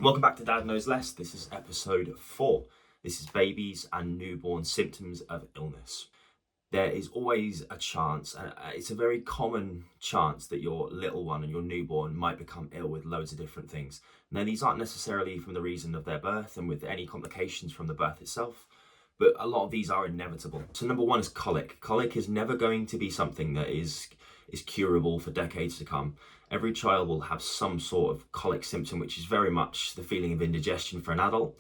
Welcome back to Dad Knows Less. This is episode 4. This is babies and newborn symptoms of illness. There is always a chance, and it's a very common chance, that your little one and your newborn might become ill with loads of different things. Now, these aren't necessarily from the reason of their birth and with any complications from the birth itself, but a lot of these are inevitable. So number one is colic. Colic is never going to be something that is curable for decades to come. Every child will have some sort of colic symptom, which is very much the feeling of indigestion for an adult.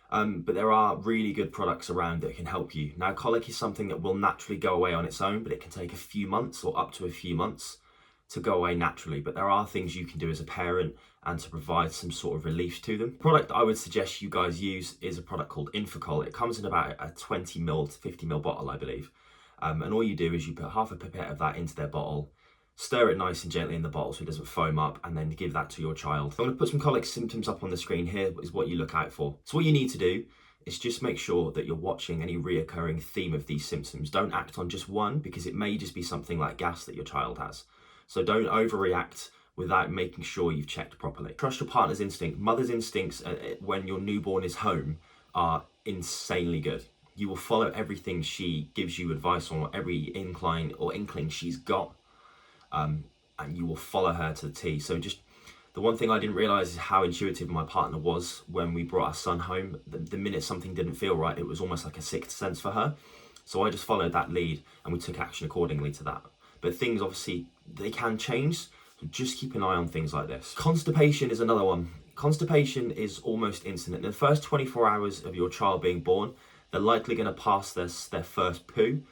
But there are really good products around that can help you. Now, colic is something that will naturally go away on its own, but it can take a few months or up to a few months to go away naturally. But there are things you can do as a parent and to provide some sort of relief to them. The product I would suggest you guys use is a product called Infocol. It comes in about a 20ml to 50ml bottle, I believe. And all you do is you put half a pipette of that into their bottle, stir it nice and gently in the bottle so it doesn't foam up, and then give that to your child. I'm going to put some colic symptoms up on the screen. Here is what you look out for. So what you need to do is just make sure that you're watching any reoccurring theme of these symptoms. Don't act on just one, because it may just be something like gas that your child has. So don't overreact without making sure you've checked properly. Trust your partner's instinct. Mother's instincts when your newborn is home are insanely good. You will follow everything she gives you advice on, or every incline or inkling she's got. And you will follow her to the T. So just the one thing I didn't realize is how intuitive my partner was when we brought our son home. The minute something didn't feel right, it was almost like a sixth sense for her. So I just followed that lead and we took action accordingly to that. But things, obviously, they can change. So just keep an eye on things like this. Constipation is another one. Constipation is almost instant. In the first 24 hours of your child being born, they're likely going to pass their first poo.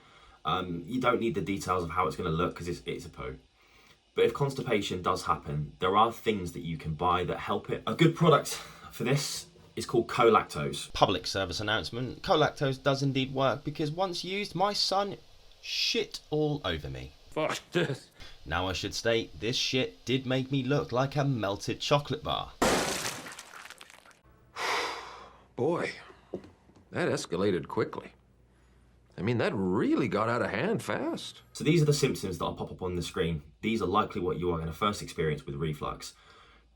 You don't need the details of how it's going to look because it's a poo. But if constipation does happen, there are things that you can buy that help it. A good product for this is called Colactose. Public service announcement. Colactose does indeed work, because once used, my son shit all over me. Fuck this. Now I should state, this shit did make me look like a melted chocolate bar. Boy, that escalated quickly. I mean, that really got out of hand fast. So these are the symptoms that I'll pop up on the screen. These are likely what you are going to first experience with reflux.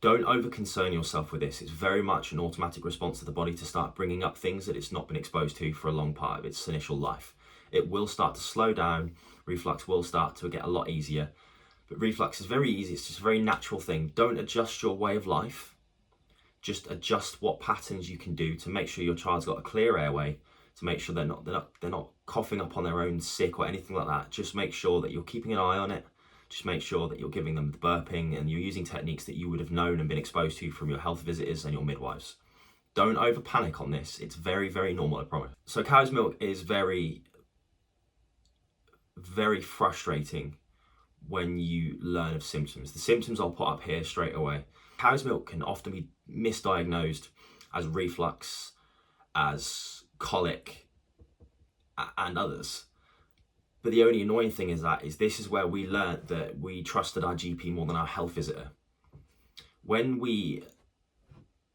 Don't over-concern yourself with this. It's very much an automatic response of the body to start bringing up things that it's not been exposed to for a long part of its initial life. It will start to slow down. Reflux will start to get a lot easier. But reflux is very easy. It's just a very natural thing. Don't adjust your way of life. Just adjust what patterns you can do to make sure your child's got a clear airway, to make sure they're not coughing up on their own sick or anything like that. Just make sure that you're keeping an eye on it. Just make sure that you're giving them the burping and you're using techniques that you would have known and been exposed to from your health visitors and your midwives. Don't over panic on this. It's very, very normal, I promise. So cow's milk is very, very frustrating when you learn of symptoms. The symptoms I'll put up here straight away. Cow's milk can often be misdiagnosed as reflux, as colic, and others. But the only annoying thing is this is where we learned that we trusted our GP more than our health visitor. When we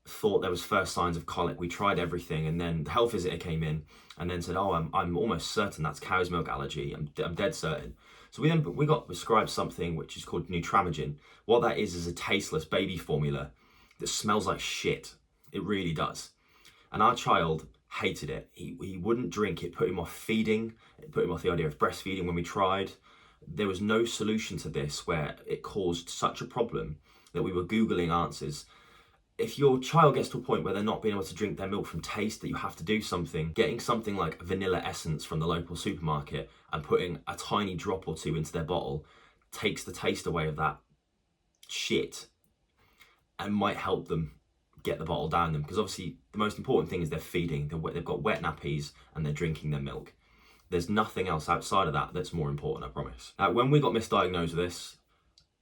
thought there was first signs of colic, we tried everything, and then the health visitor came in and then said, "Oh, I'm almost certain that's cow's milk allergy. I'm dead certain." So we got prescribed something which is called Nutramigen. What that is a tasteless baby formula that smells like shit. It really does. And our child hated it. He wouldn't drink. It put him off feeding. It put him off the idea of breastfeeding when we tried. There was no solution to this where it caused such a problem that we were Googling answers. If your child gets to a point where they're not being able to drink their milk from taste, that you have to do something, getting something like vanilla essence from the local supermarket and putting a tiny drop or two into their bottle takes the taste away of that shit and might help them get the bottle down them, because obviously the most important thing is they're feeding. They've got wet nappies and they're drinking their milk. There's nothing else outside of that that's more important, I promise. When we got misdiagnosed with this,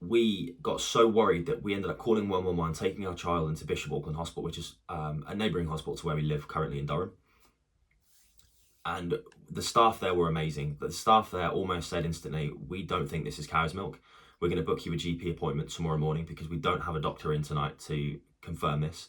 we got so worried that we ended up calling 111, taking our child into Bishop Auckland Hospital, which is a neighbouring hospital to where we live currently in Durham. And the staff there were amazing. The staff there almost said instantly, "We don't think this is cow's milk. We're going to book you a GP appointment tomorrow morning because we don't have a doctor in tonight to confirm this."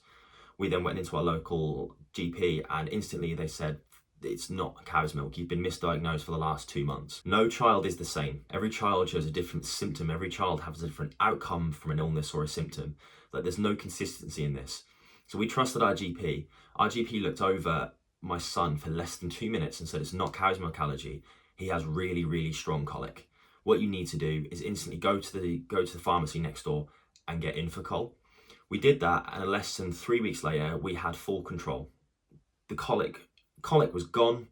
We then went into our local GP and instantly they said, "It's not cow's milk. You've been misdiagnosed for the last 2 months." No child is the same. Every child shows a different symptom. Every child has a different outcome from an illness or a symptom. Like, there's no consistency in this. So we trusted our GP. Our GP looked over my son for less than 2 minutes and said, it's not cow's milk allergy. He has really, really strong colic. What you need to do is instantly go to the pharmacy next door and get Infocol. We did that, and less than 3 weeks later, we had full control. The colic was gone.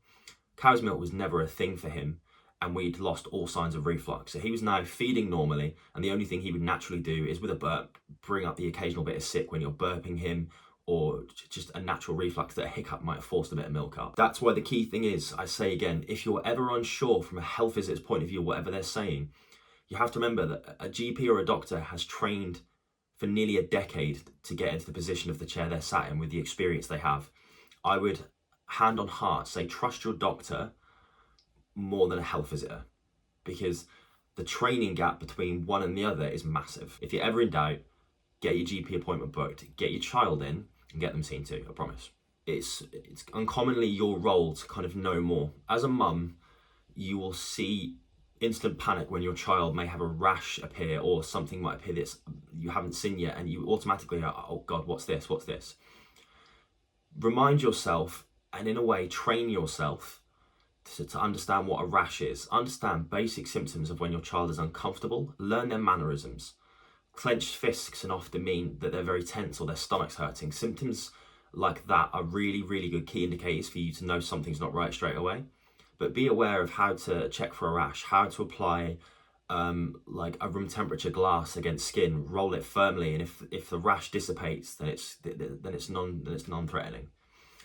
Cow's milk was never a thing for him, and we'd lost all signs of reflux. So he was now feeding normally, and the only thing he would naturally do is with a burp, bring up the occasional bit of sick when you're burping him, or just a natural reflux that a hiccup might have forced a bit of milk up. That's why the key thing is, I say again, if you're ever unsure from a health visitor's point of view, whatever they're saying, you have to remember that a GP or a doctor has trained for nearly a decade to get into the position of the chair they're sat in with the experience they have. I would, hand on heart, say trust your doctor more than a health visitor, because the training gap between one and the other is massive. If you're ever in doubt, get your GP appointment booked, get your child in, and get them seen to, I promise. It's uncommonly your role to kind of know more. As a mum, you will see instant panic when your child may have a rash appear or something might appear that you haven't seen yet, and you automatically go, oh God, what's this? What's this? Remind yourself, and in a way, train yourself to understand what a rash is. Understand basic symptoms of when your child is uncomfortable. Learn their mannerisms. Clenched fists can often mean that they're very tense or their stomach's hurting. Symptoms like that are really, really good key indicators for you to know something's not right straight away. But be aware of how to check for a rash, how to apply like a room temperature glass against skin, roll it firmly, and if the rash dissipates, then it's non-threatening.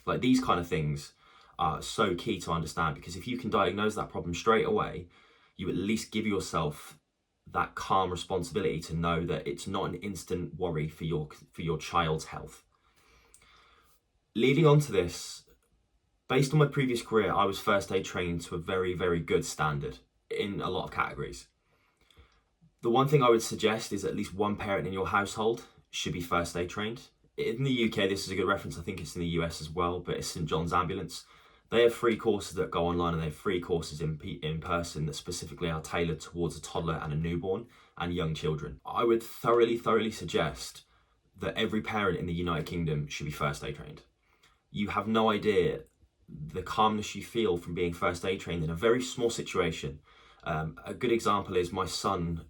Like, these kind of things are so key to understand, because if you can diagnose that problem straight away, you at least give yourself that calm responsibility to know that it's not an instant worry for your child's health. Leading on to this, based on my previous career, I was first aid trained to a very, very good standard in a lot of categories. The one thing I would suggest is at least one parent in your household should be first aid trained. In the UK, this is a good reference. I think it's in the US as well, but it's St John's Ambulance. They have free courses that go online, and they have free courses in person that specifically are tailored towards a toddler and a newborn and young children. I would thoroughly suggest that every parent in the United Kingdom should be first aid trained. You have no idea the calmness you feel from being first aid trained in a very small situation. A good example is my son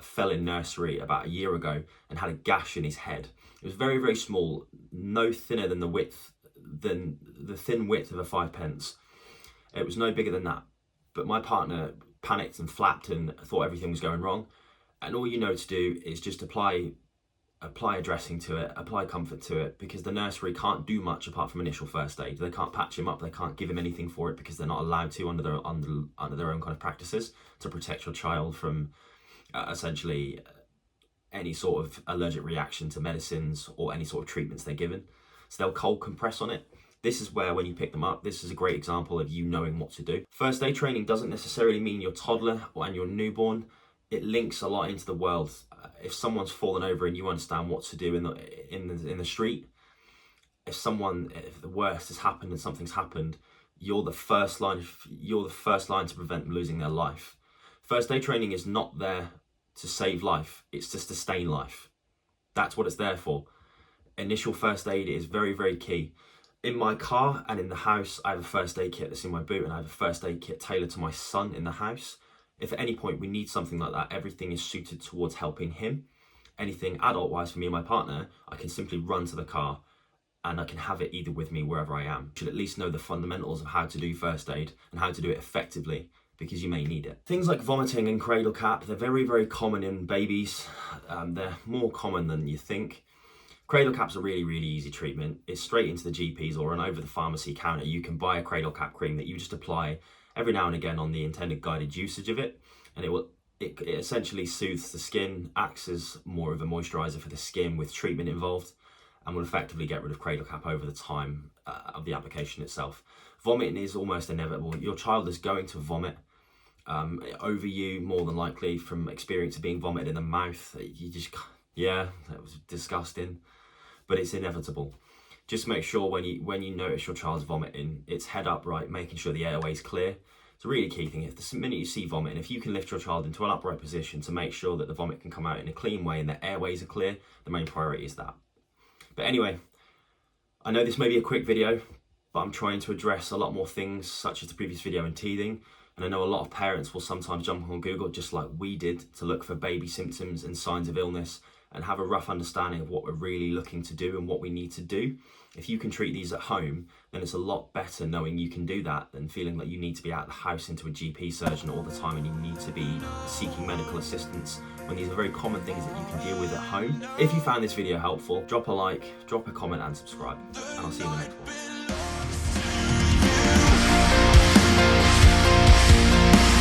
fell in nursery about a year ago and had a gash in his head. It was very, very small, no thinner than the thin width of a 5p. It was no bigger than that. But my partner panicked and flapped and thought everything was going wrong. And all you know to do is just apply a dressing to it, apply comfort to it, because the nursery can't do much apart from initial first aid. They can't patch him up, they can't give him anything for it, because they're not allowed to under their own kind of practices to protect your child from essentially any sort of allergic reaction to medicines or any sort of treatments they're given. So they'll cold compress on it. This is where, when you pick them up, this is a great example of you knowing what to do. First aid training doesn't necessarily mean your toddler and your newborn. It links a lot into the world. If someone's fallen over and you understand what to do in the street, if the worst has happened and something's happened, you're the first line to prevent them losing their life. First aid training is not there to save life, it's to sustain life. That's what it's there for. Initial first aid is very, very key. In my car and in the house, I have a first aid kit that's in my boot, and I have a first aid kit tailored to my son in the house. If at any point we need something like that, everything is suited towards helping him. Anything adult-wise for me and my partner, I can simply run to the car and I can have it either with me wherever I am. You should at least know the fundamentals of how to do first aid and how to do it effectively, because you may need it. Things like vomiting and cradle cap, they're very, very common in babies. They're more common than you think. Cradle cap's a really, really easy treatment. It's straight into the GP's or an over the pharmacy counter. You can buy a cradle cap cream that you just apply every now and again on the intended guided usage of it, and it essentially soothes the skin, acts as more of a moisturizer for the skin with treatment involved, and will effectively get rid of cradle cap over the time of the application itself. Vomiting is almost inevitable. Your child is going to vomit over you, more than likely, from experience of being vomited in the mouth. That was disgusting, but it's inevitable. Just make sure when you notice your child's vomiting, it's head upright, making sure the airway's clear. It's a really key thing. If the minute you see vomiting, if you can lift your child into an upright position to make sure that the vomit can come out in a clean way and the airways are clear, the main priority is that. But anyway, I know this may be a quick video, but I'm trying to address a lot more things, such as the previous video in teething. And I know a lot of parents will sometimes jump on Google, just like we did, to look for baby symptoms and signs of illness and have a rough understanding of what we're really looking to do and what we need to do. If you can treat these at home, then it's a lot better knowing you can do that than feeling like you need to be out of the house into a GP surgeon all the time and you need to be seeking medical assistance when these are very common things that you can deal with at home. If you found this video helpful, drop a like, drop a comment and subscribe, and I'll see you in the next one.